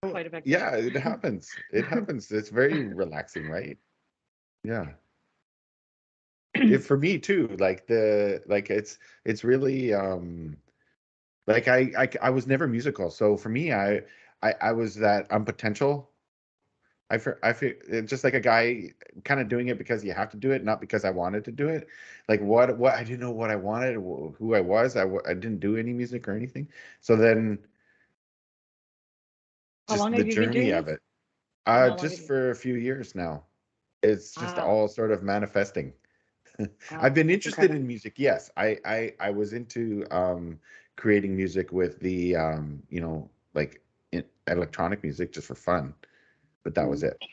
quite effective. Yeah, it happens. It happens. It's very relaxing, right? Yeah. For me too, like it's really like I was never musical. So for me, I was that potential. I feel just like a guy kind of doing it because you have to do it, not because I wanted to do it. Like what I didn't know what I wanted, who I was. I didn't do any music or anything. So then How just long the have you been journey doing of this? it. How long have Just you? for a few years now. It's just Wow. all sort of manifesting. I've Wow, been that's interested incredible. in music. Yes, I was into creating music with the like electronic music just for fun, but that was Mm. it.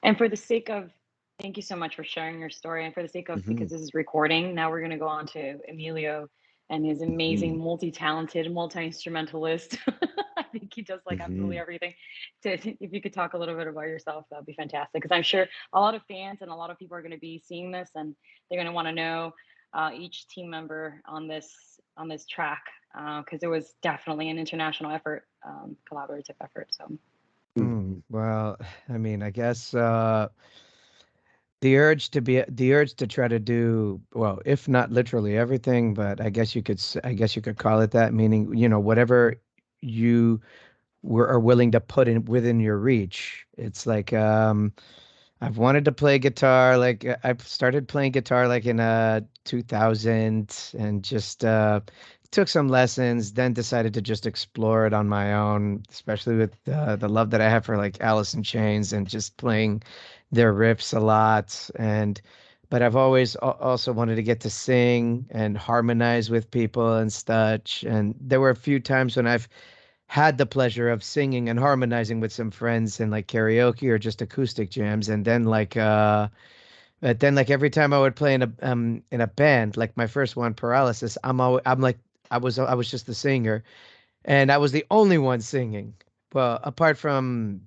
And for the sake of, thank you so much for sharing your story. And for the sake of, Hmm. because this is recording, now we're going to go on to Emilio and his Hmm. amazing, multi-talented, multi-instrumentalist. I think he does like absolutely Hmm. everything. If you could talk a little bit about yourself, that'd be fantastic. Because I'm sure a lot of fans and a lot of people are going to be seeing this, and they're going to want to know each team member on this track, because it was definitely an international effort, collaborative effort. So, Well, I mean, I guess the urge to try to do well, if not literally everything, but I guess you could call it that, meaning, whatever you are willing to put in within your reach. It's like I've wanted to play guitar. Like I've started playing guitar like in 2000 and just took some lessons, then decided to just explore it on my own, especially with the love that I have for like Alice in Chains and just playing their riffs a lot. And but I've always also wanted to get to sing and harmonize with people and such. And there were a few times when I've had the pleasure of singing and harmonizing with some friends in like karaoke or just acoustic jams. And then but then like every time I would play in a band, like my first one, Paralysis, I'm like I was just the singer, and I was the only one singing. Well, apart from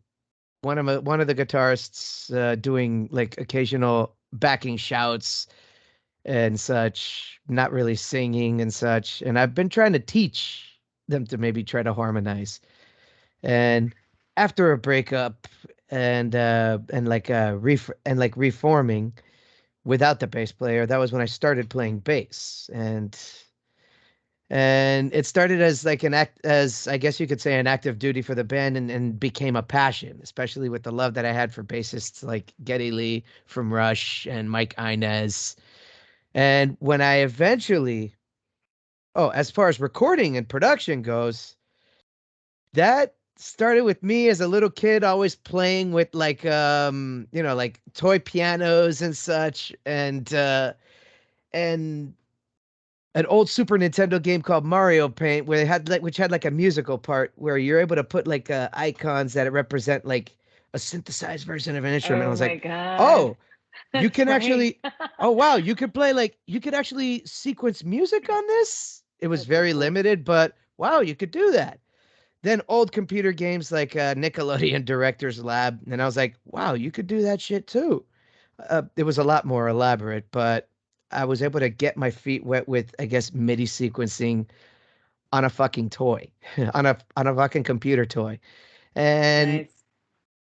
one of the guitarists doing like occasional backing shouts and such, not really singing and such. And I've been trying to teach them to maybe try to harmonize. And after a breakup and like like reforming without the bass player, that was when I started playing bass. And it started as like an act as I guess you could say an active duty for the band and became a passion, especially with the love that I had for bassists like Geddy Lee from Rush and Mike Inez. And when I eventually as far as recording and production goes, that started with me as a little kid, always playing with like like toy pianos and such, and an old Super Nintendo game called Mario Paint, where they had like which had like a musical part where you're able to put like icons that represent like a synthesized version of an instrument. I oh was my like, God, oh, you that's can right. actually, oh wow, you could play like you could actually sequence music on this. It was That's so very cool. limited, but wow, you could do that. Then old computer games like Nickelodeon Director's Lab, and I was like, wow, you could do that shit too. It was a lot more elaborate, but I was able to get my feet wet with, I guess, MIDI sequencing on a fucking toy, on a fucking computer toy, and Nice.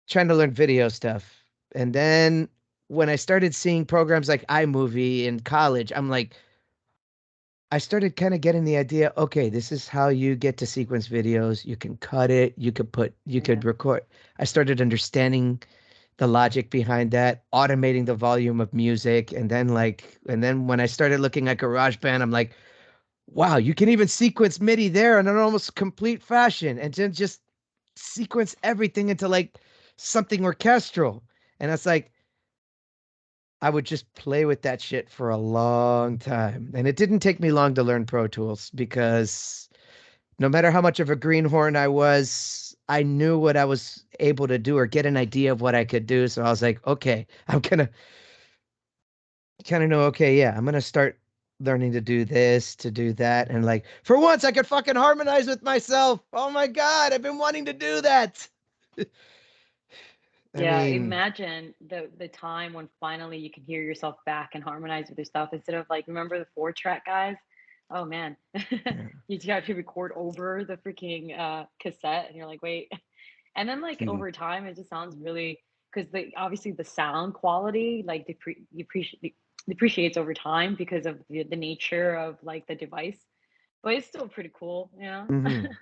trying to learn video stuff. And then when I started seeing programs like iMovie in college, I'm like, I started kind of getting the idea, okay, this is how you get to sequence videos. You can cut it, you Yeah. could record. I started understanding the logic behind that, automating the volume of music. And then when I started looking at GarageBand, I'm like, wow, you can even sequence MIDI there in an almost complete fashion and then just sequence everything into like something orchestral. And it's like, I would just play with that shit for a long time. And it didn't take me long to learn Pro Tools because no matter how much of a greenhorn I was, I knew what I was able to do or get an idea of what I could do. So I was like, okay, I'm gonna kind of know, okay, yeah, I'm gonna start learning to do this, to do that. And like, for once, I could fucking harmonize with myself. Oh my God, I've been wanting to do that. I Yeah, mean, imagine the time when finally you can hear yourself back and harmonize with your stuff instead of like, remember the 4 track guys? Oh man. yeah. You just have to record over the freaking cassette and you're like, wait. And then like Mhm. over time, it just sounds really, because obviously the sound quality like depreciates over time because of the nature of like the device, but it's still pretty cool, Mhm.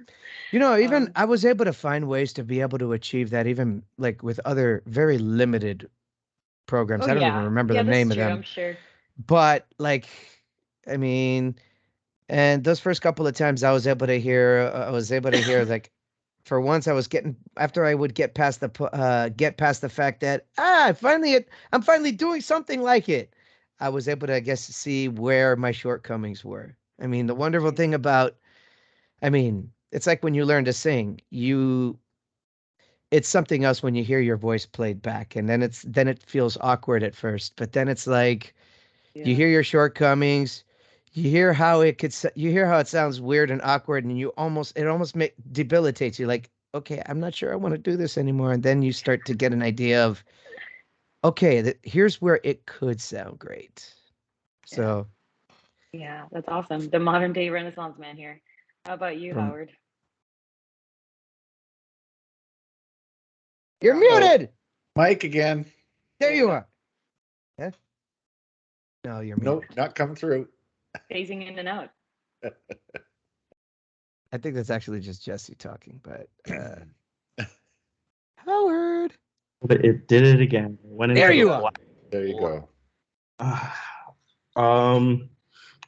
You know, even Um, I was able to find ways to be able to achieve that even like with other very limited programs. oh I don't even yeah, remember yeah, the that's name of true. them, I'm sure. but like, I mean, and those first couple of times I was able to hear like, for once I was getting after I would get past the fact that I'm finally doing something like it. I was able to, I guess, see where my shortcomings were. I mean, the wonderful Nice. thing about, I mean, it's like when you learn to sing, it's something else when you hear your voice played back, and then it feels awkward at first, but then it's like you Yeah. hear your shortcomings, you hear how you hear how it sounds weird and awkward, and it almost debilitates you. Like, okay, I'm not sure I want to do this anymore, and then you start to get an idea of, okay, here's where it could sound great. Yeah. So, Yeah, that's awesome. The modern day Renaissance man here. How about you, from Howard? you're You're on mute. Oh, muted. Mike again. There There we you go. are. Yeah. No, you're Nope, muted. not come through. Phasing in and out. I think that's actually just Jesse talking, but Howard. But it did it again. It went There into the you are. black There you hole. go. Um,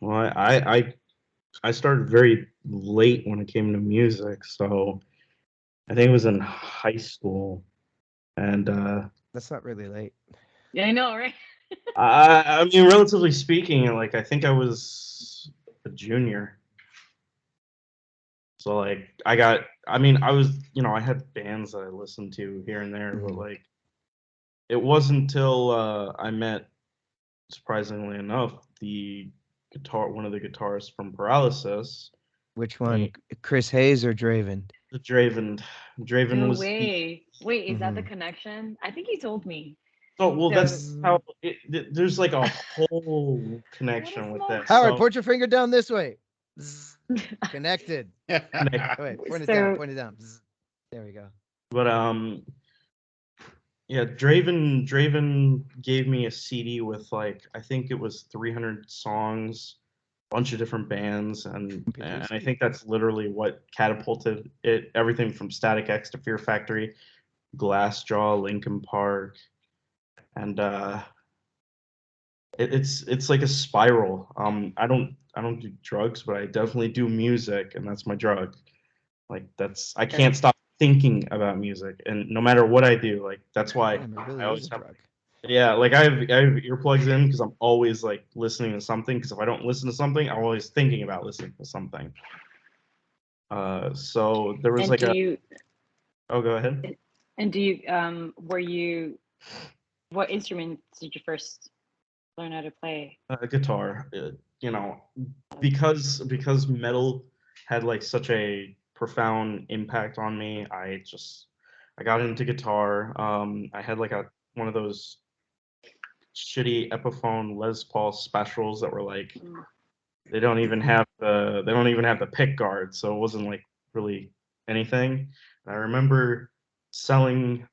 well, I started very late when it came to music, so I think it was in high school, and That's not really late. Yeah, I know, right? I mean, relatively speaking, like I think I was a junior, so like I mean, I was, I had bands that I listened to here and there, but Mhm. like it wasn't until I met, surprisingly enough, one of the guitarists from Paralysis. Which one? Chris Hayes or Draven? The Draven. Draven No was the. way. Wait, is that the Mhm. connection? I think he told me. Oh well, So, that's how Mm. there's like a whole what a connection with small this. Howard, So point your finger down this way. Zzz. Connected. connect, Oh, wait, point it down. so Point it down. Zzz. There we go. but yeah, Draven gave me a CD with like I think it was 300 songs, bunch of different bands, and I MP3s. think that's literally what catapulted it. Everything from Static X to Fear Factory, Glassjaw, Linkin Park, and it's like a spiral. I don't do drugs, but I definitely do music, and that's my drug. Like I sure. can't stop thinking about music, and no matter what I do, like that's why Damn, it I really is always a have. drug. Yeah, like I have earplugs in because I'm always like listening to something. Because if I don't listen to something, I'm always thinking about listening to something. So there was And like do a. you Oh, go ahead. and do you were you what instruments did you first learn how to play? Guitar. You know, because metal had like such a profound impact on me. I got into guitar. I had like a one of those shitty Epiphone Les Paul specials that were like Mm. they don't even have the pick guard, so it wasn't like really anything. And I remember selling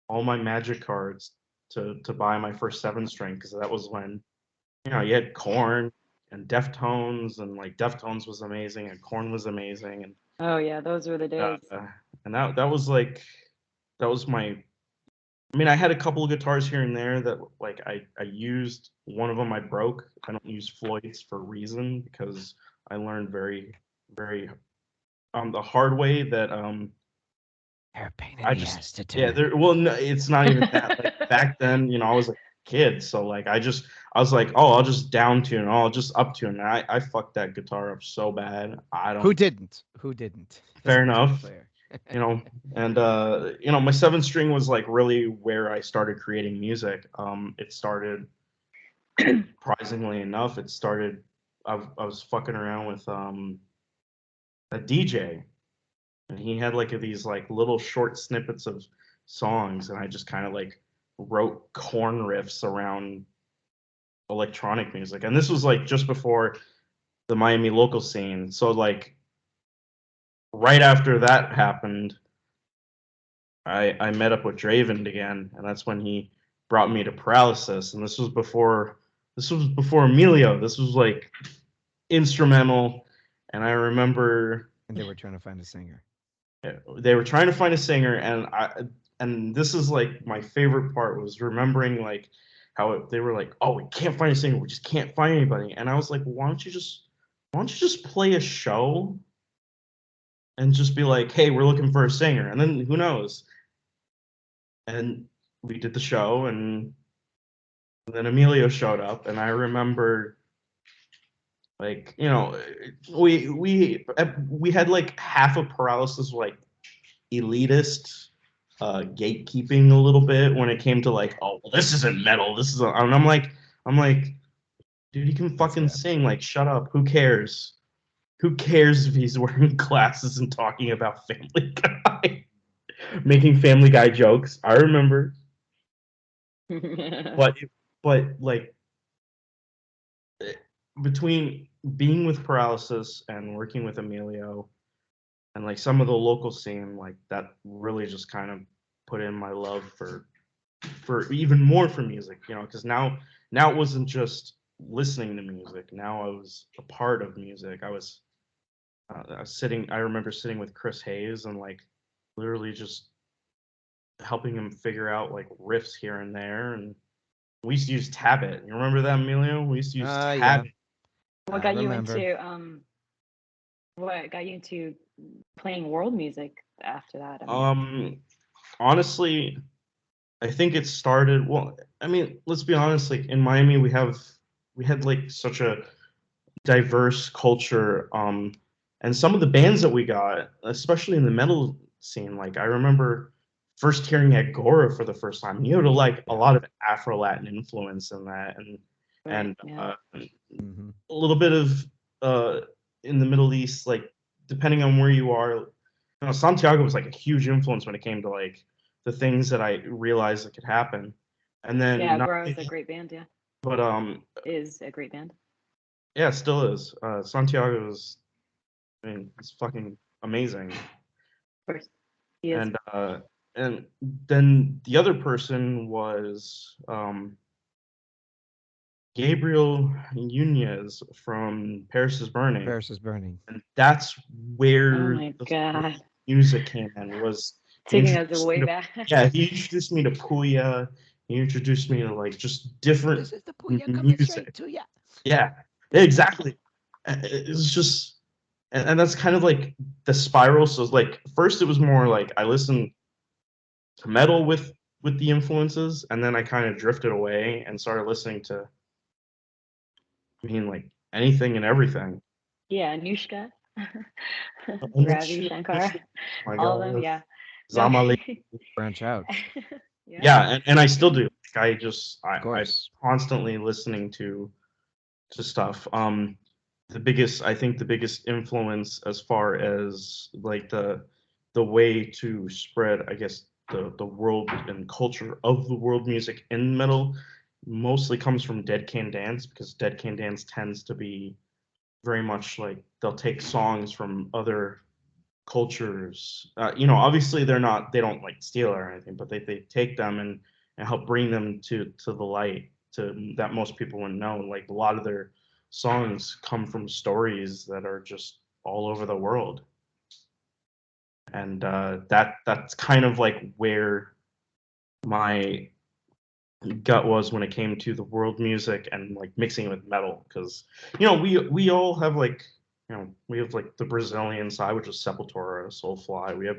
all my Magic cards to buy my first 7 string because that was when you had Corn and Deftones, and like Deftones was amazing and Corn was amazing, Oh yeah, those were the days. and that was like that was my. I mean, I had a couple of guitars here and there that like I used. One of them I broke. I don't use Floyd's for a reason because I learned very the hard way that They're a pain in I the just ass to yeah tune. there well no, it's not even that. Like back then, I was a kid, so like I was like, oh, I'll just down tune, oh, I'll just up tune. And I fucked that guitar up so bad. I Who don't. didn't? Who didn't? Let's Fair be enough. clear. And my 7 string was like really where I started creating music. It started, surprisingly enough, I was fucking around with a DJ, and he had like these like little short snippets of songs, and I just kind of like wrote corn riffs around electronic music. And this was like just before the Miami local scene. So like right after that happened, I met up with Draven again, and that's when he brought me to Paralysis, and this was before Emilio. This was like instrumental, and I remember And they were trying to find a singer. they were trying to find a singer, and this is like my favorite part was remembering like how they were like, oh, we can't find a singer, we just can't find anybody, and I was like, why don't you just play a show and just be like, hey, we're looking for a singer, and then who knows. And we did the show, and then Emilio showed up, and I remember, like, you know, we had like half of Paralysis like elitist gatekeeping a little bit when it came to like, oh, well, this isn't metal, this is, and I'm like, dude, he can fucking sing, like, shut up, who cares? Who cares if he's wearing glasses and talking about Family Guy, making Family Guy jokes? I remember. but like between being with Paralysis and working with Emilio and like some of the local scene, like that really just kind of put in my love for even more for music, you know, because now it wasn't just listening to music. Now I was a part of music. I was sitting. I remember sitting with Chris Hayes and like literally just helping him figure out like riffs here and there, and we used to use Tabit. You remember that, Emilio? We used to use Tabit. Yeah. What got you into playing world music after that? I mean, honestly, I think it started. Well, I mean, let's be honest. Like in Miami, we had like such a diverse culture. And some of the bands that we got, especially in the metal scene, like I remember first hearing Agora for the first time. You had like a lot of Afro Latin influence in that, and Mm-hmm. a little bit of in the Middle East, like depending on where you are. You know, Santiago was like a huge influence when it came to like the things that I realized that could happen. And then Agora is a great band, yeah. But is a great band. Yeah, it still is. Santiago is, I mean, it's fucking amazing. Of course, he is. And then the other person was Gabriel Nunez from Paris is Burning. Paris is Burning. And that's where the music came in. Was taking us way back. Yeah, he introduced me to Puya. He introduced me to like just different This is the Puya coming music. straight to ya. Yeah, exactly. It's just, and that's kind of like the spiral. So like first it was more like I listened to metal with the influences, and then I kind of drifted away and started listening to, I mean, like anything and everything. Yeah, Anushka, Ravi Shankar, all of them. Yeah, Zamali. Branch out. Yeah, and I still do. Like, I'm constantly listening to stuff. I think the biggest influence as far as like the way to spread, I guess, the world and culture of the world music in metal mostly comes from Dead Can Dance, because Dead Can Dance tends to be very much like they'll take songs from other cultures. You know, obviously they don't like steal or anything, but they take them and help bring them to the light to that most people wouldn't know. Like a lot of their songs come from stories that are just all over the world, and that's kind of like where my gut was when it came to the world music and like mixing it with metal, because you know we all have like, you know, we have like the Brazilian side, which is Sepultura, Soulfly. We have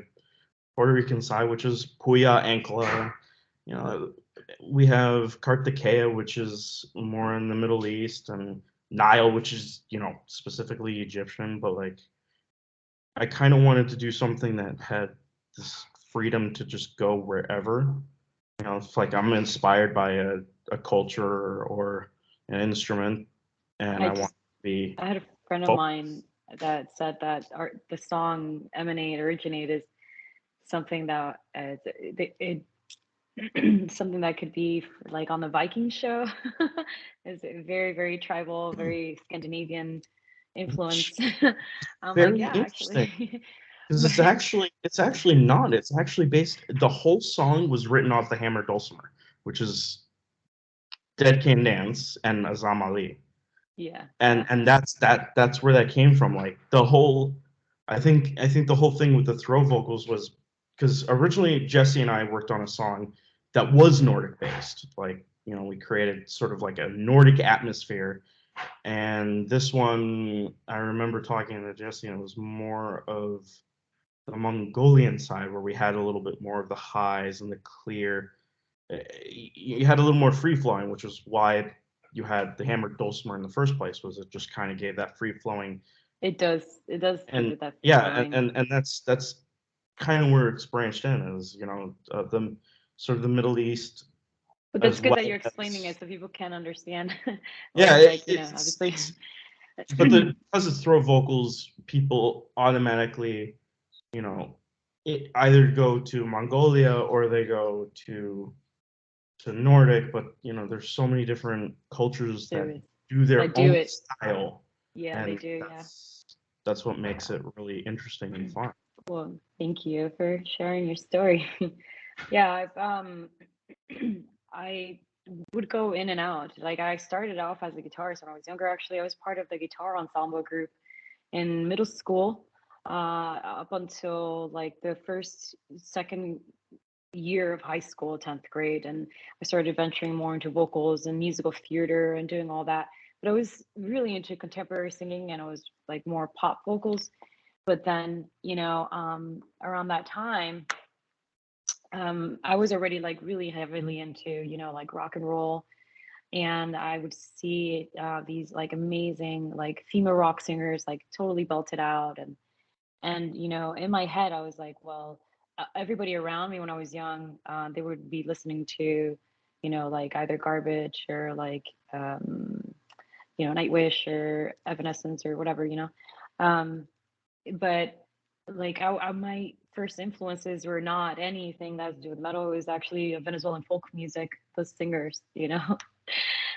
Puerto Rican side, which is Puya, Ankla. You know, we have Kartikeya, which is more in the Middle East, and Nile, which is, you know, specifically Egyptian. But like, I kind of wanted to do something that had this freedom to just go wherever. You know, it's like I'm inspired by a culture or an instrument, and I want to be. I had a friend of mine that said that the song Emanate, Originate is something that something that could be like on the Viking show. Is very, very tribal, very Scandinavian influence. I'm like, yeah, actually. Because it's actually not. It's actually based. The whole song was written off the Hammer Dulcimer, which is Dead Can Dance and Azam Ali. Yeah. And that's where that came from. Like the whole, I think the whole thing with the throw vocals was because originally Jesse and I worked on a song that was Nordic based. Like, you know, we created sort of like a Nordic atmosphere. And this one, I remember talking to Jesse, and it was more of the Mongolian side where we had a little bit more of the highs and the clear. You had a little more free flowing, which was why you had the hammered dulcimer in the first place. Was it just kind of gave that free flowing? It does And that yeah, flowing. and that's kind of where it's branched in, is, you know, the sort of the Middle East. But that's as good well that you're explaining as, it so people can understand. yeah, Like, you know, obviously. but because it's throw vocals, people automatically, you know, it either go to Mongolia or they go to Nordic. But you know, there's so many different cultures There that is. do their That do own it. style, Yeah, they and do. Yeah. that's what makes it really interesting and fun. Well, thank you for sharing your story. Yeah, I would go in and out. Like, I started off as a guitarist when I was younger. Actually, I was part of the guitar ensemble group in middle school, up until like the second year of high school, 10th grade. And I started venturing more into vocals and musical theater and doing all that. But I was really into contemporary singing, and I was like more pop vocals. But then, you know, around that time, I was already like really heavily into, you know, like rock and roll. And I would see these like amazing like female rock singers like totally belted out. And you know, in my head, I was like, well, everybody around me when I was young, they would be listening to, you know, like either Garbage or like, you know, Nightwish or Evanescence or whatever, you know. Um, but like my first influences were not anything that has to do with metal. It was actually Venezuelan folk music, the singers, you know,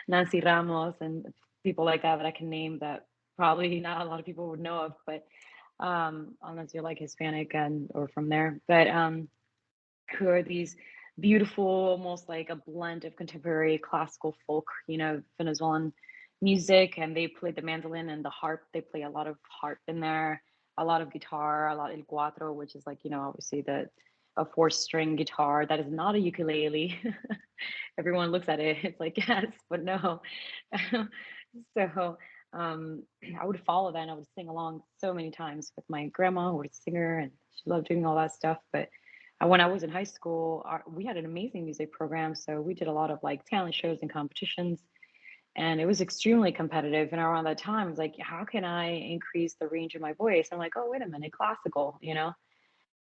Nancy Ramos and people like that I can name that probably not a lot of people would know of, but unless you're like Hispanic and or from there. But who are these beautiful, almost like a blend of contemporary classical folk, you know, Venezuelan music, and they play the mandolin and the harp. They play a lot of harp in there, a lot of guitar, a lot of el cuatro, which is like, you know, obviously a 4-string guitar that is not a ukulele. Everyone looks at it, it's like yes, but no. So I would follow that and I would sing along so many times with my grandma, who was a singer, and she loved doing all that stuff. But when I was in high school, we had an amazing music program. So we did a lot of like talent shows and competitions, and it was extremely competitive. And around that time, I was like, how can I increase the range of my voice? I'm like, oh, wait a minute, classical, you know,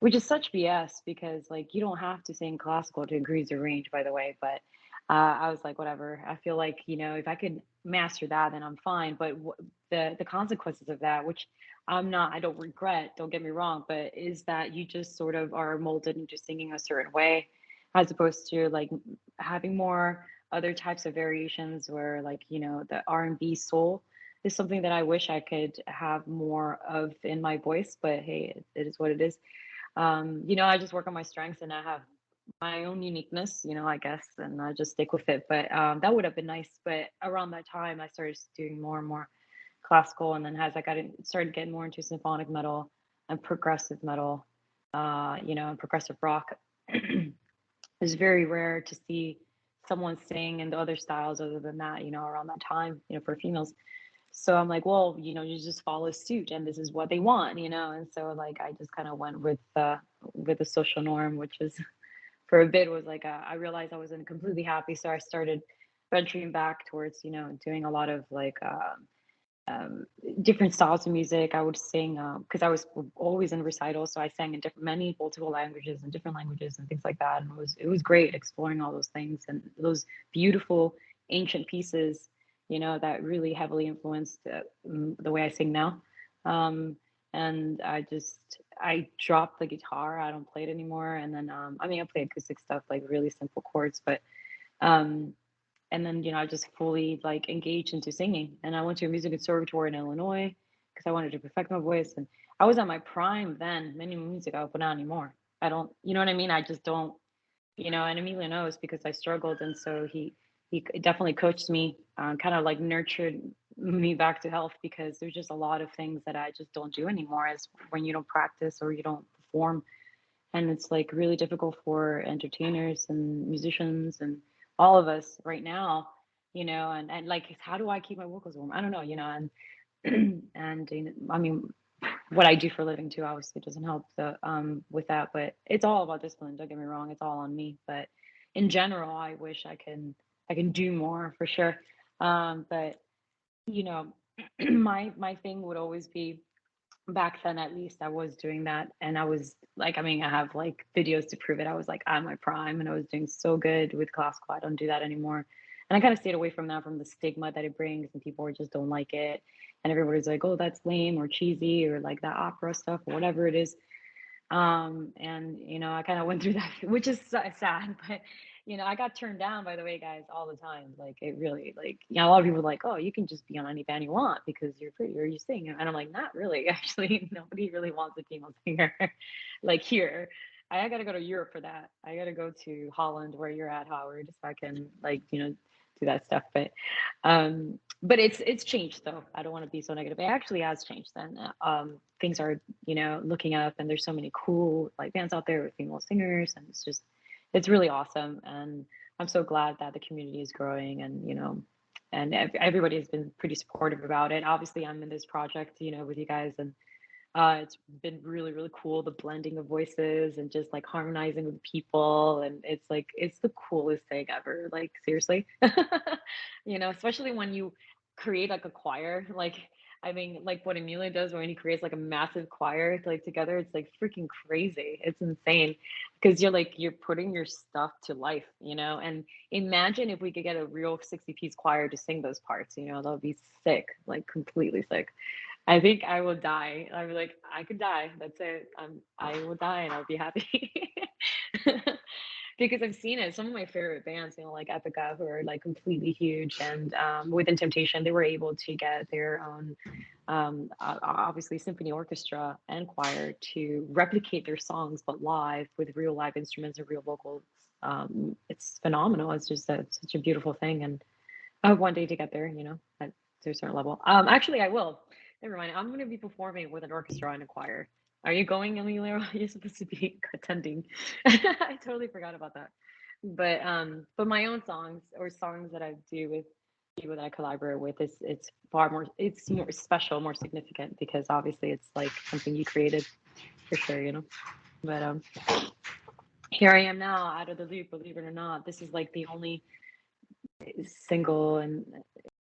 which is such BS because like you don't have to sing classical to increase your range, by the way. But I was like, whatever. I feel like, you know, if I could master that, then I'm fine. But the consequences of that, which I don't regret, don't get me wrong, but is that you just sort of are molded into singing a certain way, as opposed to like having more other types of variations where like, you know, the R&B soul is something that I wish I could have more of in my voice. But hey, it is what it is. You know, I just work on my strengths and I have my own uniqueness, you know, I guess, and I just stick with it. But that would have been nice. But around that time, I started doing more and more classical, and then as I started getting more into symphonic metal and progressive metal, you know, and progressive rock, it's very rare to see someone sing in the other styles other than that, you know, around that time, you know, for females. So I'm like, well, you know, you just follow suit and this is what they want, you know. And so like I just kind of went with the social norm, which is for a bit was like I realized I wasn't completely happy. So I started venturing back towards, you know, doing a lot of like um, different styles of music. I would sing because I was always in recitals, so I sang in multiple languages and different languages and things like that. And it was great exploring all those things and those beautiful ancient pieces, you know, that really heavily influenced the way I sing now. Um, and I dropped the guitar. I don't play it anymore. And then I mean I play acoustic stuff like really simple chords, but um, and then you know I just fully like engaged into singing, and I went to a music conservatory in Illinois because I wanted to perfect my voice, and I was at my prime then, many moons ago, but not anymore. I don't, you know what I mean? I just don't, and Emilio knows because I struggled, and so he definitely coached me, kind of like nurtured me back to health, because there's just a lot of things that I just don't do anymore as when you don't practice or you don't perform. And it's like really difficult for entertainers and musicians and all of us right now, and like, how do I keep my vocals warm? I don't know, and I mean, what I do for a living too obviously doesn't help with that, but it's all about discipline. Don't get me wrong, it's all on me. But in general, I wish I can do more for sure. But you know, my thing would always be, back then at least I was doing that, and I was like, I mean, I have like videos to prove it. I was like at my prime and I was doing so good with classical. I don't do that anymore. And I kind of stayed away from that, from the stigma that it brings, and people just don't like it. And everybody's like, oh, that's lame or cheesy, or like that opera stuff or whatever it is. And I kind of went through that, which is sad, but I got turned down, by the way, guys, all the time. Like, it really, like, a lot of people are like, oh, you can just be on any band you want because you're pretty or you sing. And I'm like, not really. Actually, nobody really wants a female singer. Like, here, I got to go to Europe for that. I got to go to Holland, where you're at, Howard, so I can, like, do that stuff. But it's changed, though. I don't want to be so negative. It actually has changed. Then things are looking up, and there's so many cool like bands out there with female singers, and it's really awesome. And I'm so glad that the community is growing, and everybody has been pretty supportive about it. Obviously, I'm in this project with you guys, and it's been really, really cool, the blending of voices and just like harmonizing with people. And it's the coolest thing ever. Like, seriously, especially when you create like a choir. Like, I mean, like what Emilio does when he creates like a massive choir like together, it's like freaking crazy. It's insane, because you're putting your stuff to life, and imagine if we could get a real 60-piece choir to sing those parts, that would be sick, like completely sick. I think I will die. I'll be like, I could die. That's it. I will die and I'll be happy. Because I've seen it. Some of my favorite bands, like Epica, who are like completely huge, and Within Temptation, they were able to get their own, obviously, symphony orchestra and choir to replicate their songs, but live with real live instruments and real vocals. It's phenomenal. It's just such a beautiful thing. And I hope one day to get there, to a certain level. Actually, I will. Never mind. I'm going to be performing with an orchestra and a choir. Are you going, Emilio? You're supposed to be attending. I totally forgot about that. But my own songs, or songs that I do with people that I collaborate with, it's more special, more significant, because obviously it's like something you created, for sure. But here I am now, out of the loop. Believe it or not, this is like the only single and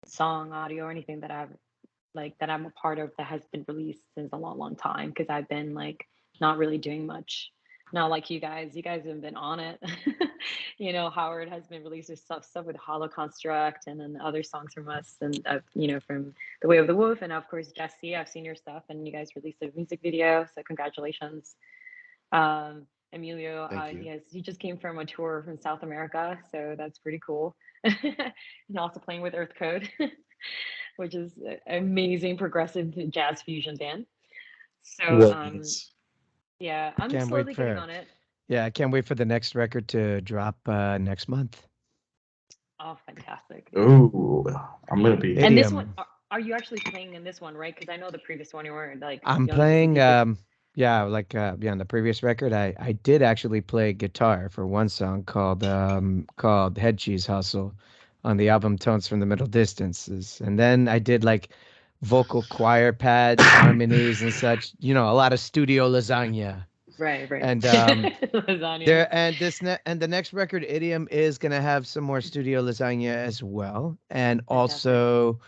song, audio, or anything that I'm a part of that has been released since a long, long time, because I've been like not really doing much. Not like you guys. You guys have been on it. Howard has been releasing stuff with Hollow Construct, and then other songs from us, and from The Way of the Wolf, and of course Jesse. I've seen your stuff, and you guys released a music video, so congratulations. Emilio, Thank you. he just came from a tour from South America, so that's pretty cool. And also playing with Earth Code, which is an amazing progressive jazz fusion band. So yeah, I'm Can't wait slowly getting for on it. Yeah, I can't wait for the next record to drop next month. Oh, fantastic. Ooh, I'm gonna be. And this Idiom. one, are you actually playing in this one, right? Because I know the previous one you weren't like. I'm you only did some playing pieces. on the previous record I did actually play guitar for one song called Head Cheese Hustle on the album Tones from the Middle Distances. And then I did like vocal choir pads, harmonies and such, a lot of studio lasagna. Right. And Lasagna. the next record, Idiom, is gonna have some more studio lasagna as well. And Fantastic. also,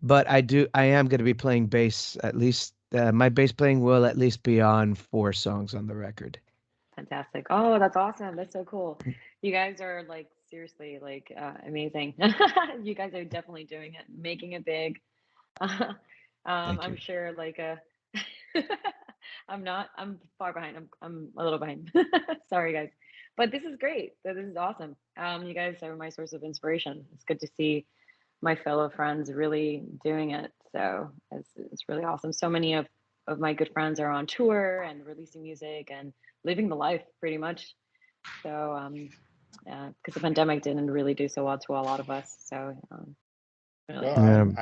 but I am gonna be playing bass. At least my bass playing will at least be on 4 songs on the record. Fantastic. Oh, that's awesome. That's so cool. You guys are like seriously like amazing. You guys are definitely doing it, making it big. Thank you. I'm sure like I'm far behind. I'm a little behind. Sorry guys. But this is great. This is awesome. You guys are my source of inspiration. It's good to see my fellow friends really doing it. So it's really awesome. So many of of my good friends are on tour and releasing music and living the life pretty much. So because the pandemic didn't really do so well to a lot of us. So really. Well,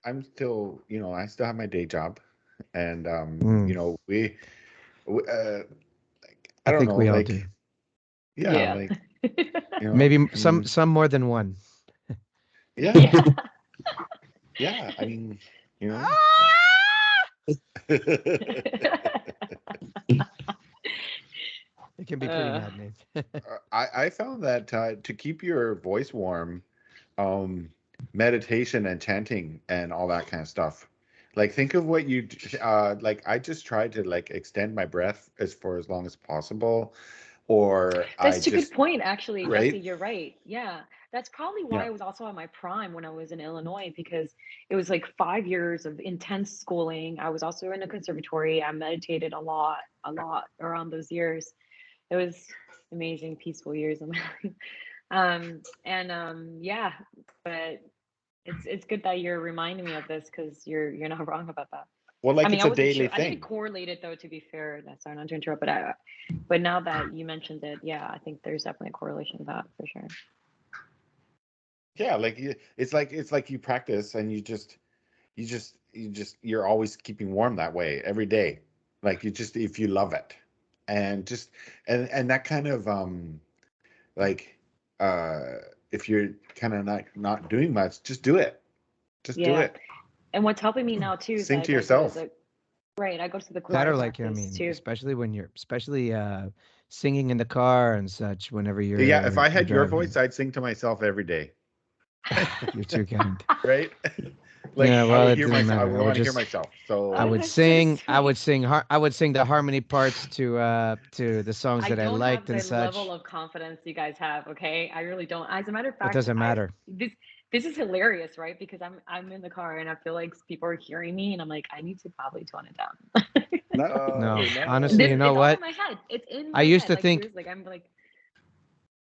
I'm still, I still have my day job, and I don't think know, we all like, do. yeah, Yeah. like, Maybe I mean, some more than one. yeah, Yeah. yeah, I mean, It can be pretty maddening. I found that to keep your voice warm, meditation and chanting and all that kind of stuff. Like, think of what you like. I just try to like extend my breath for as long as possible, or I That's a good just point, actually, Jesse. right. You're right. Yeah. That's probably why Yeah. I was also at my prime when I was in Illinois, because it was like 5 years of intense schooling. I was also in a conservatory. I meditated a lot around those years. It was amazing, peaceful years of my life. Yeah, but it's good that you're reminding me of this because you're not wrong about that. Well, I like, mean, it's I a wasn't daily sure. I didn't thing. correlate it though, to be fair. Sorry not to interrupt, but now that you mentioned it, yeah, I think there's definitely a correlation to that for sure. Yeah, like it's like you practice and you're always keeping warm that way every day. Like, you just, if you love it, and just and that kind of like uh if you're kind of not doing much, just do it. Just do Yeah, it. and what's helping me now too is that Sing I to go to yourself. the right. I go to the That choir or like, I practice mean, too. especially when you're singing in the car and such, whenever Yeah, if I you're had your driving. voice, I'd sing to myself every day. You're too kind. Right? Like, Yeah, I well, would it hear didn't myself. I matter. would want to hear myself. I So would That's so sing, sweet. I would sing the harmony parts to the songs I that I don't have liked and the level such. of confidence you guys have, okay? I really don't. As a matter of It fact, doesn't matter. this is hilarious, right? Because I'm in the car and I feel like people are hearing me and I'm like, I need to probably tone it down. No, no. honestly, you know It's all in what? my head. It's in I my used head. to Like think seriously, I'm like,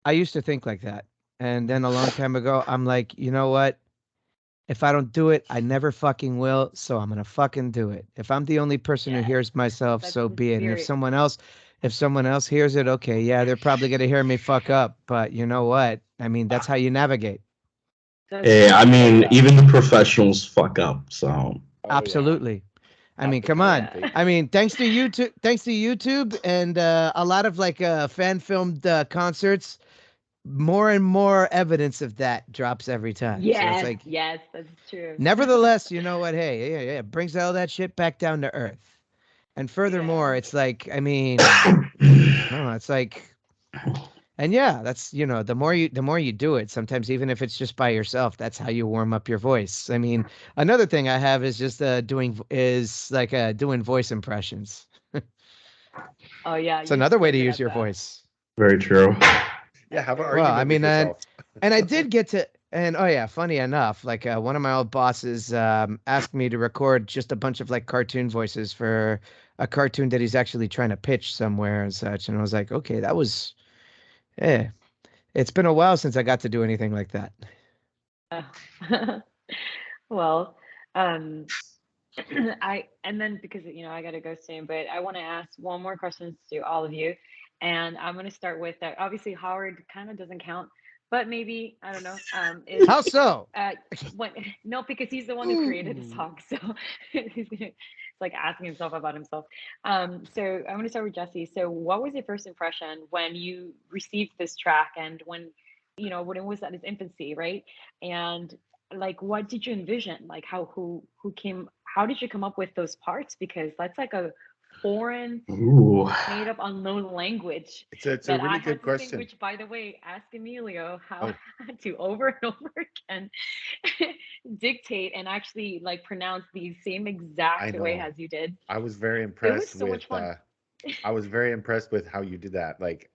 I used to think like that. And then a long time ago, I'm like, you know what? If I don't do it, I never fucking will. So I'm gonna fucking do it. If I'm the only person who yes, hears myself, that's so the be it. And spirit. if someone else hears it, okay, yeah, they're probably gonna hear me fuck up. But you know what? I mean, that's how you navigate. That's Yeah, I true. Oh mean, yeah. even the professionals fuck up. So Oh yeah. Absolutely. I Half mean, the come time on. Yeah. they I mean, thanks to YouTube and a lot of like fan filmed concerts, more and more evidence of that drops every time. So it's Yes, like, yes, that's true. nevertheless, you know what? Hey, yeah, it brings all that shit back down to earth. And Yeah. furthermore, it's like, I mean, no, it's like, and yeah, that's, the more you do it, sometimes even if it's just by yourself, that's how you warm up your voice. I mean, another thing I have is just doing voice impressions. Oh yeah, It's you're another way so to good use at your that. voice. very true. Yeah, That's have an very Well, true. I argument with mean, yourself. and I did get to, and oh yeah, funny enough, like one of my old bosses asked me to record just a bunch of like cartoon voices for a cartoon that he's actually trying to pitch somewhere and such. And I was like, okay, eh. It's been a while since I got to do anything like that. Well, um, and then because I gotta go soon, but I want to ask one more question to all of you, and I'm gonna start with obviously Howard kind of doesn't count, but maybe I don't know. Is How so? when no, because he's the one who created the Ooh. song, so it's like asking himself about himself. So I'm gonna start with Jesse. So what was your first impression when you received this track, and when it was at its infancy, right? And like, what did you envision? Like, how did you come up with those parts? Because that's like a foreign, Ooh. made up, unknown language It's a that I really had good to sing. question. Which, by the way, ask Emilio how I Oh, had to over and over again dictate and actually like pronounce the same I exact way know. as you did. I was very It was impressed so with much fun. how you did that. Like,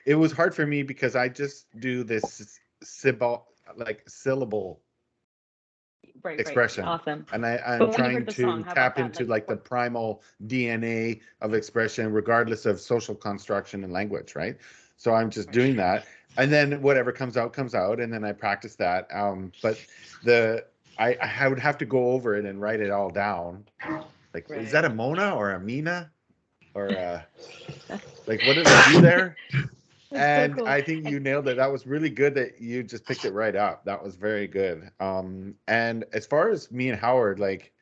it was hard for me because I just do this syllable Right, right. expression, Awesome. and I'm But when you trying heard the song, to how about tap that? into Like, like the what? primal DNA of expression, regardless of social construction and language, right? So I'm just Right. doing that, and then whatever comes out, and then I practice that. But the I would have to go over it and write it all down, Like, is Right. that a Mona or a Mina? Or like, what did I do there? It's And so cool. I think you nailed it. That was really good that you just picked it right up. That was very good. And as far as me and Howard, like,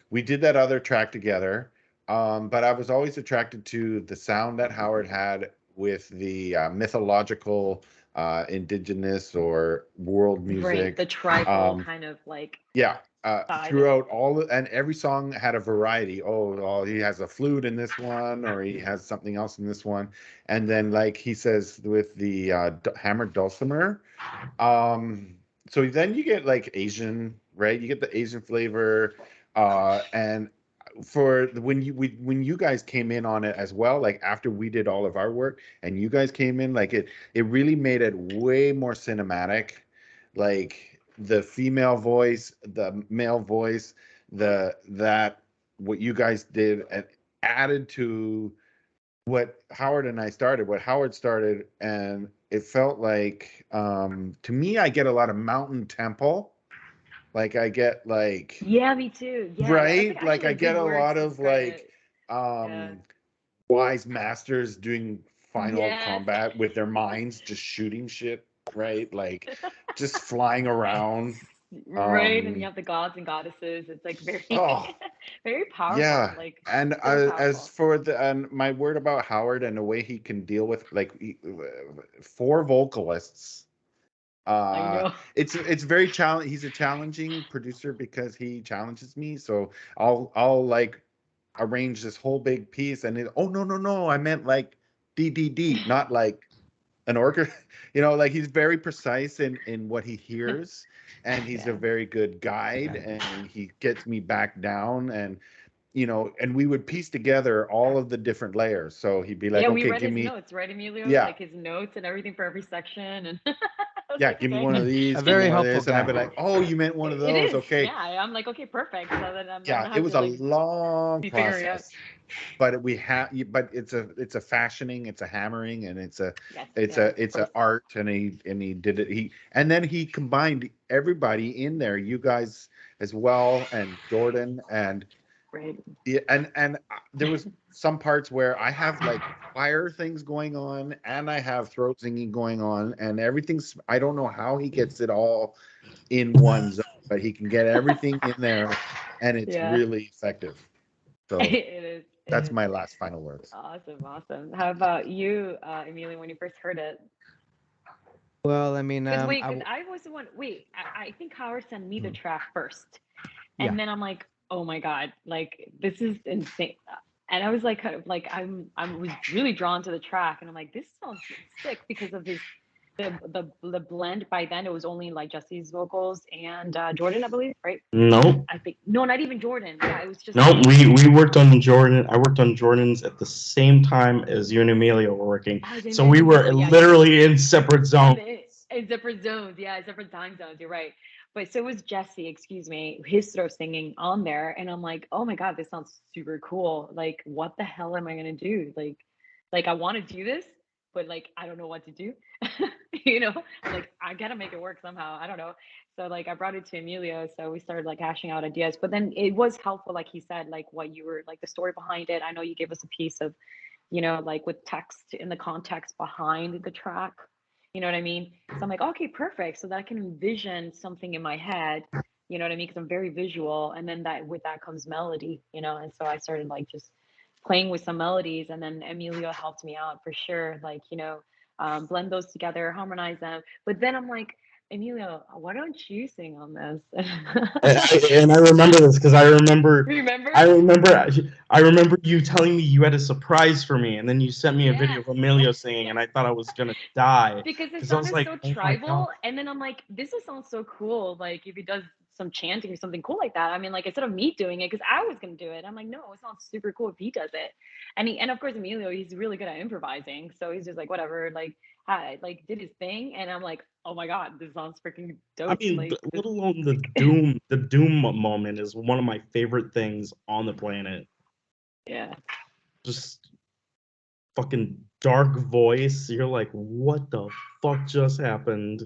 we did that other track together. But I was always attracted to the sound that Howard had with the mythological, indigenous or world Right, music. the tribal kind of like Yeah, side. throughout and every song had a variety. Oh, he has a flute in this one, or he has something else in this one. And then, like he says, with the hammered dulcimer. So then you get like Asian, right? You get the Asian flavor, and when you guys came in on it as well, like after we did all of our work and you guys came in, like it really made it way more cinematic. Like the female voice, the male voice, that what you guys did and added to what Howard started, and it felt like, to me, I get a lot of mountain temple. Like I get like, Yeah, me too. Yeah, that's right? like Like actually I a get good a word lot to of describe like, it. Yeah. wise masters doing final Yes. combat with their minds just shooting shit, right? Like just flying around. Right, and you have the gods and goddesses. It's like very, Oh, very powerful. yeah. Like And super as powerful. for my word about Howard and the way he can deal with like four vocalists, I know. it's very challenge. He's a challenging producer because he challenges me. So I'll like arrange this whole big piece, and oh no, I meant like D, not like an orchestra. Like he's very precise in what he hears, and he's a Yeah. very good guide, and he gets me back down. And and we would piece together all of the different layers. So he'd be like, Yeah, we okay, read give his me, notes, right, Emilio? yeah, Like his notes and everything for every section. And I was yeah, like, give me okay. one of these, A give me very one of helpful this. And I'd be guy. like, oh, you meant one of It those. is. Okay. Yeah, I'm like, okay, perfect. So then I'm Yeah, not it have was to a like long be figuring out. process, but but it's a fashioning, it's a hammering, and Yes, it's yeah, it's a process. art. And he did it. And then he combined everybody in there, you guys as well, and Jordan, and Right. yeah, and there was some parts where I have like fire things going on, and I have throat singing going on, and everything's. I don't know how he gets it all in one zone, but he can get everything in there, and it's Yeah. really effective. So It is. that's It is. my last final words. Awesome. How about you, Emilio, when you first heard it? Well, I mean, Because wait, because I was the one. Wait, I think Howard sent me the track first, Yeah. and then I'm like, oh my god, like this is insane. And I was like, kind of like I was really drawn to the track, and I'm like, this sounds sick because of the blend. By then, it was only like Jesse's vocals and Jordan, I believe, right? No, I think no, not even Jordan. Yeah, it was just no, we worked on Jordan. I worked on Jordan's at the same time as you and Emilio were working. So we were literally in separate zones. In separate zones, yeah, separate time zones. You're right. But so was Jesse, excuse me, his throat singing on there, and I'm like, oh my god, this sounds super cool. Like, what the hell am I gonna do? Like I want to do this, but like I don't know what to do. Like I gotta make it work somehow. I don't know. So like I brought it to Emilio, so we started like hashing out ideas. But then it was helpful, like he said, like what you were like the story behind it. I know you gave us a piece of, like with text in the context behind the track. You know what I mean? So I'm like, okay, perfect. So that I can envision something in my head. You know what I mean? Because I'm very visual, and then with that comes melody. And so I started like just playing with some melodies, and then Emilio helped me out for sure. Like blend those together, harmonize them. But then I'm like, Emilio, why don't you sing on this? And I remember this because Remember? I remember you telling me you had a surprise for me, and then you sent me a video Yes. of Emilio singing, and I thought I was gonna die Because it I was sounded like, so oh my tribal, God. and then I'm like, this will sound so cool. Like if he does some chanting or something cool like that. I mean, like instead of me doing it, because I was gonna do it, I'm like, no, it sounds super cool if he does it. And of course Emilio, he's really good at improvising, so he's just like whatever, like did his thing, and I'm like, oh my god, this sounds freaking dope. I mean, Like let alone the doom moment is one of my favorite things on the planet. Yeah. Just fucking dark voice. You're like, what the fuck just happened?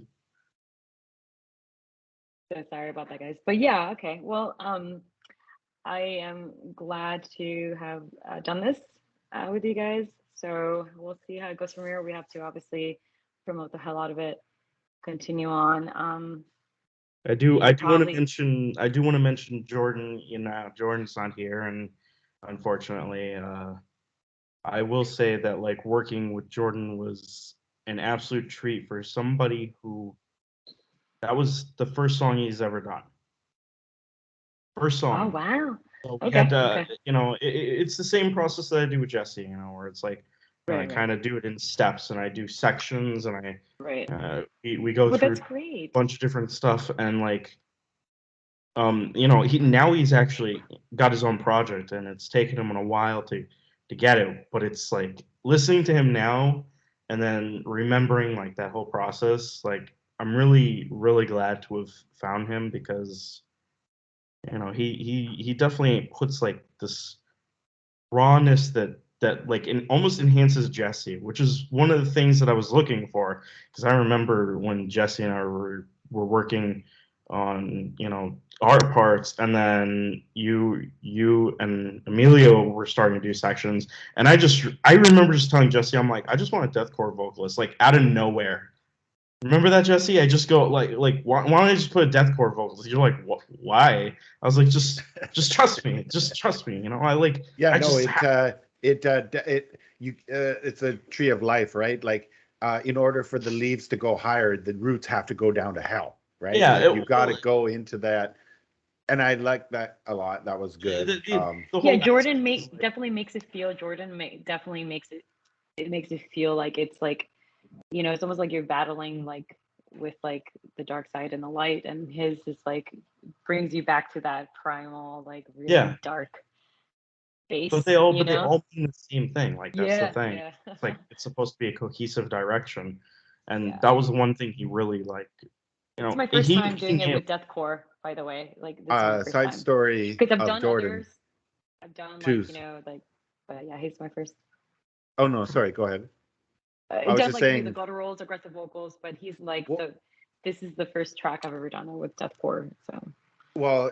So sorry about that, guys. But yeah, okay. Well, I am glad to have done this with you guys. So we'll see how it goes from here. We have to obviously promote the hell out of it, continue on. I do want to probably- mention. I do want to mention Jordan. Jordan's not here, and unfortunately, I will say that like working with Jordan was an absolute treat for somebody who. That was the first song he's ever done. First Oh song. wow! So we Okay, had, okay. it's the same process that I do with Jesse, where it's like, I Right, kind of do it in steps, and I do sections, and right. we go Well, through that's a great. bunch of different stuff, and like, he's actually got his own project, and it's taken him a while to get it, but it's like listening to him now, and then remembering like that whole process, like I'm really really glad to have found him because he definitely puts like this rawness that like almost enhances Jesse, which is one of the things that I was looking for, because I remember when Jesse and I were working on art parts, and then you and Emilio were starting to do sections, and I remember just telling Jesse, I'm like, I just want a deathcore vocalist, like out of nowhere. Remember that, Jesse? I just go like why don't I just put a deathcore vocals? You're like, why? I was like, just trust me, just trust me. I like. Yeah, I no, just it's a tree of life, right? Like, in order for the leaves to go higher, the roots have to go down to hell, right? Yeah, Like, you got to go into that, and I like that a lot. That was good. the Yeah, whole Jordan aspect is, like, definitely makes it feel. Definitely makes it makes it feel like it's like, it's almost like you're battling like with like the dark side and the light, and his is like brings you back to that primal, like really yeah. dark base. But they all mean the same thing. Like that's the Yeah, thing. yeah. It's like it's supposed to be a cohesive direction, and Yeah. that was the one thing he really liked. It's my first time doing it with deathcore, by the way. Like this is my first Side time. story Because I've of done Jordan. others. I've done Choose. but yeah, he's my first. Oh no, sorry. Go ahead. I've was done just like saying- the gutturals, aggressive vocals, but he's like Well- this is the first track I've ever done with deathcore. So Well,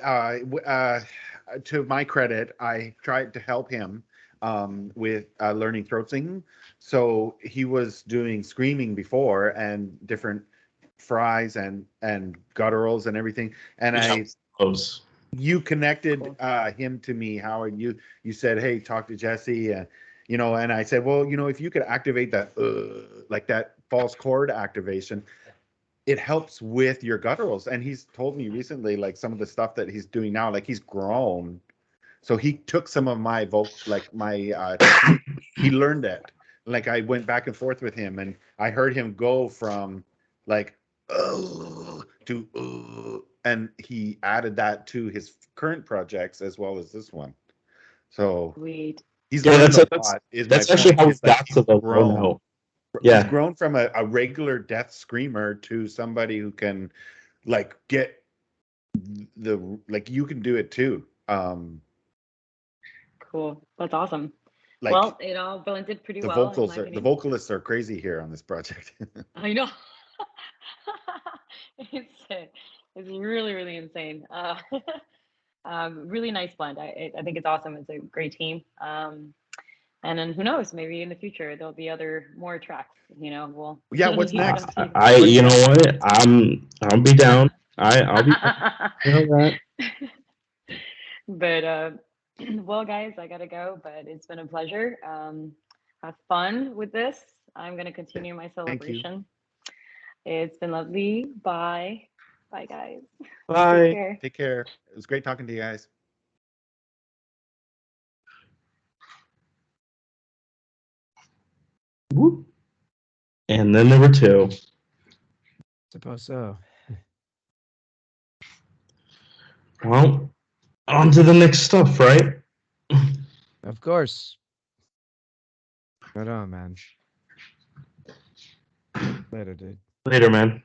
to my credit, I tried to help him with learning throat singing. So he was doing screaming before and different fries and gutturals and everything. And close. you connected Cool. him to me, Howard. You said, hey, talk to Jesse, and I said, well, if you could activate that like that false chord activation, it helps with your gutturals. And he's told me recently, like some of the stuff that he's doing now, like he's grown, so he took some of my he learned it. Like I went back and forth with him, and I heard him go from like to and he added that to his current projects as well as this one. So sweet. he's Yeah, learned that's a lot. that's actually how we got to the grown. logo. He's Yeah, grown from a regular death screamer to somebody who can like get like you can do it too. Cool. That's awesome. Like Well, Belen did pretty the well. In my the opinion. vocalists are crazy here on this project. I know. It's really really insane. Really nice blend. I think it's awesome. It's a great team. And then who knows? Maybe in the future there'll be more tracks. We'll Yeah, what's next? you know what? I'll be down. I'll be down. You know that. But well, guys, I gotta go. But it's been a pleasure. Have fun with this. I'm gonna continue my celebration. It's been lovely. Bye. Bye, guys. Bye. Take care. Take care. It was great talking to you guys. Whoop. And then there were two. Suppose so. Well, on to the next stuff, right? Of course. Right on, man. Later, dude. Later, man.